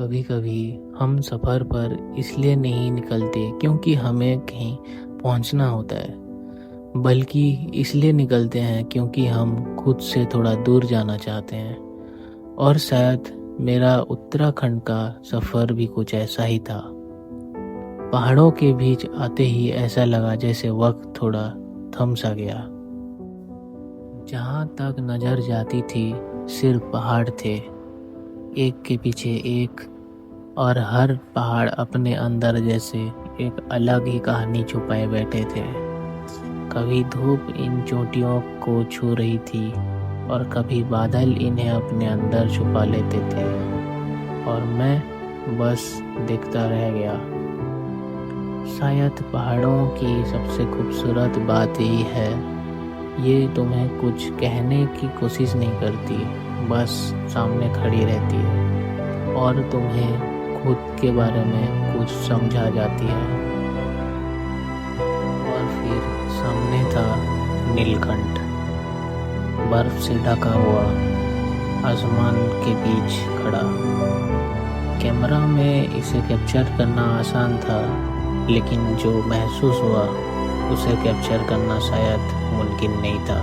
कभी कभी हम सफ़र पर इसलिए नहीं निकलते क्योंकि हमें कहीं पहुंचना होता है, बल्कि इसलिए निकलते हैं क्योंकि हम खुद से थोड़ा दूर जाना चाहते हैं। और शायद मेरा उत्तराखंड का सफ़र भी कुछ ऐसा ही था। पहाड़ों के बीच आते ही ऐसा लगा जैसे वक्त थोड़ा थम सा गया। जहाँ तक नज़र जाती थी सिर्फ पहाड़ थे, एक के पीछे एक, और हर पहाड़ अपने अंदर जैसे एक अलग ही कहानी छुपाए बैठे थे। कभी धूप इन चोटियों को छू रही थी और कभी बादल इन्हें अपने अंदर छुपा लेते थे, और मैं बस देखता रह गया। शायद पहाड़ों की सबसे खूबसूरत बात यही है, ये तुम्हें कुछ कहने की कोशिश नहीं करती, बस सामने खड़ी रहती है और तुम्हें खुद के बारे में कुछ समझा जाती है। और फिर सामने था नीलकंठ, बर्फ से ढका हुआ आसमान के बीच खड़ा। कैमरा में इसे कैप्चर करना आसान था, लेकिन जो महसूस हुआ उसे कैप्चर करना शायद मुमकिन नहीं था।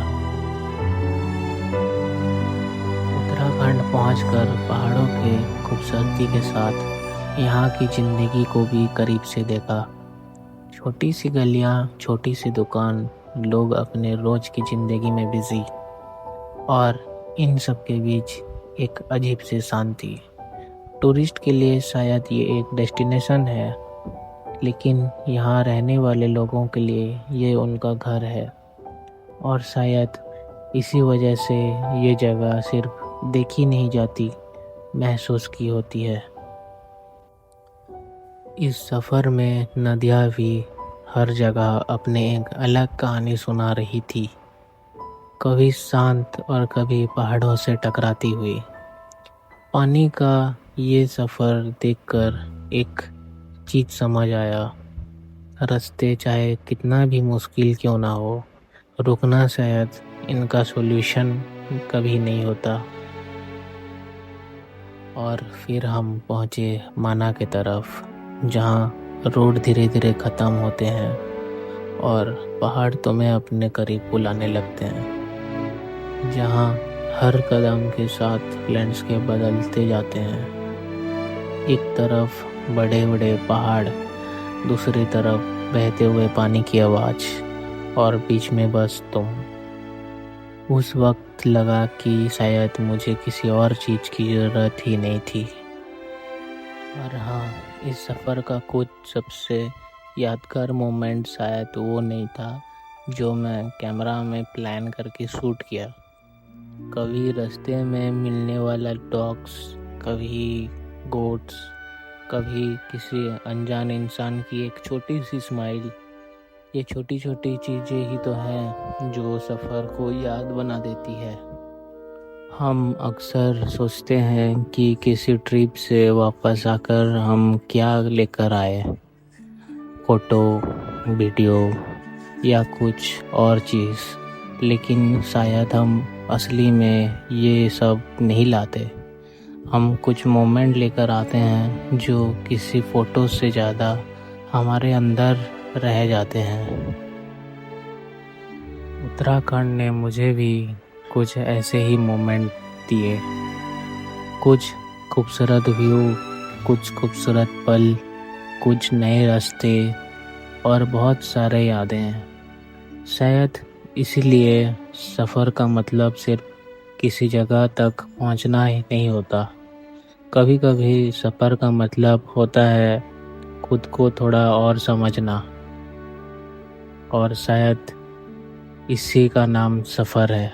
उत्तराखंड पहुंचकर पहाड़ों के खूबसूरती के साथ यहाँ की ज़िंदगी को भी करीब से देखा। छोटी सी गलियाँ, छोटी सी दुकान, लोग अपने रोज़ की ज़िंदगी में बिज़ी, और इन सब के बीच एक अजीब सी शांति। टूरिस्ट के लिए शायद ये एक डेस्टिनेशन है, लेकिन यहाँ रहने वाले लोगों के लिए ये उनका घर है। और शायद इसी वजह से ये जगह सिर्फ देखी नहीं जाती, महसूस की होती है। इस सफ़र में नदियाँ भी हर जगह अपने एक अलग कहानी सुना रही थी, कभी शांत और कभी पहाड़ों से टकराती हुई। पानी का ये सफ़र देखकर एक चीज़ समझ आया, रास्ते चाहे कितना भी मुश्किल क्यों ना हो, रुकना शायद इनका सॉल्यूशन कभी नहीं होता। और फिर हम पहुँचे माना की तरफ, जहाँ रोड धीरे धीरे ख़त्म होते हैं और पहाड़ तुम्हें अपने करीब बुलाने लगते हैं, जहाँ हर कदम के साथ लैंडस्केप बदलते जाते हैं। एक तरफ बड़े बड़े पहाड़, दूसरी तरफ बहते हुए पानी की आवाज़, और बीच में बस तुम। उस वक्त लगा कि शायद मुझे किसी और चीज़ की ज़रूरत ही नहीं थी। और हाँ, इस सफ़र का कुछ सबसे यादगार मोमेंट शायद वो नहीं था जो मैं कैमरा में प्लान करके शूट किया। कभी रास्ते में मिलने वाला डॉग्स, कभी गोट्स, कभी किसी अनजान इंसान की एक छोटी सी स्माइल। ये छोटी छोटी चीज़ें ही तो हैं जो सफ़र को याद बना देती है। हम अक्सर सोचते हैं कि किसी ट्रिप से वापस आकर हम क्या लेकर आए, फ़ोटो, वीडियो या कुछ और चीज़, लेकिन शायद हम असली में ये सब नहीं लाते। हम कुछ मोमेंट लेकर आते हैं जो किसी फ़ोटो से ज़्यादा हमारे अंदर रह जाते हैं। उत्तराखंड ने मुझे भी कुछ ऐसे ही मोमेंट दिए, कुछ खूबसूरत व्यू, कुछ खूबसूरत पल, कुछ नए रास्ते और बहुत सारे यादें। शायद इसीलिए सफ़र का मतलब सिर्फ किसी जगह तक पहुंचना ही नहीं होता। कभी कभी सफ़र का मतलब होता है खुद को थोड़ा और समझना, और शायद इसी का नाम सफ़र है।